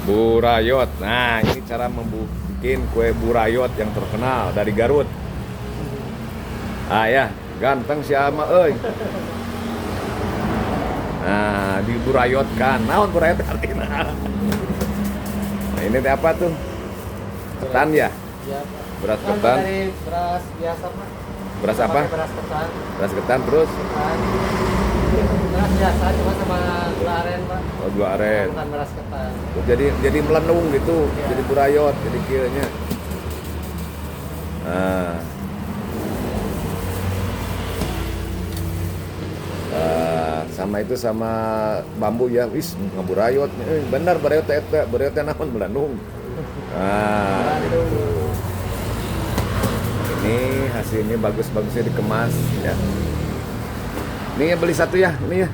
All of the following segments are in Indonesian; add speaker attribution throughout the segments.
Speaker 1: Burayot. Nah, ini cara membuat kue burayot yang terkenal dari Garut. Ah ya, ganteng si Ama euy. Nah, diburayotkan. Naon burayot artinya? Nah, ini teh apa tuh? Ketan ya?
Speaker 2: Iya, Pak.
Speaker 1: Beras
Speaker 2: Kan
Speaker 1: ketan.
Speaker 2: dari beras biasa, Pak.
Speaker 1: Beras
Speaker 2: Kita
Speaker 1: apa?
Speaker 2: pakai beras ketan.
Speaker 1: Beras ketan terus
Speaker 2: Ketan. Beras biasa cuma sama gula aren, Pak.
Speaker 1: gula aren.
Speaker 2: Bukan beras ketan.
Speaker 1: Terus jadi melenung gitu,
Speaker 2: Iya.
Speaker 1: jadi burayot, jadi kieunya. Nah. Sama itu sama bambu ya, wis ngaburayot. Bener burayot teh eta, burayot teh naon melenung. Nah, gitu. Ini hasilnya bagus-bagusnya dikemas ya. Ini ya beli satu ya, ini ya.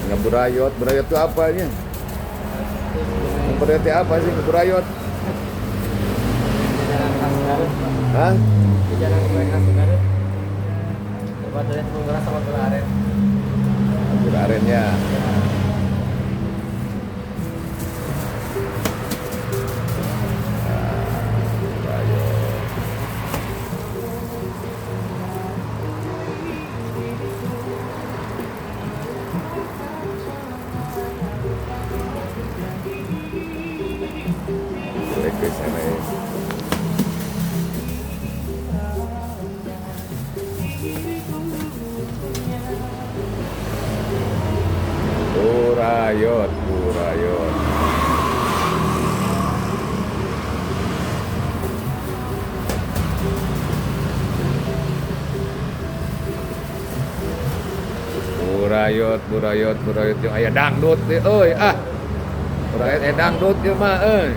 Speaker 1: Ngeburayot, burayot itu apanya? Burayot itu apa sih ngeburayot?
Speaker 2: Jajanan khas Garut, Pak.
Speaker 1: Hah?
Speaker 2: Jajanan kue khas Garut. Terbuat dari tepung beras sama gula aren.
Speaker 1: Gula arennya. Burayot. Boleh ke sana ya. Burayot, burayot. Burayot, burayot, burayot. Yang aya dangdut teh euy ah. Burayot dangdut ieu mah euy.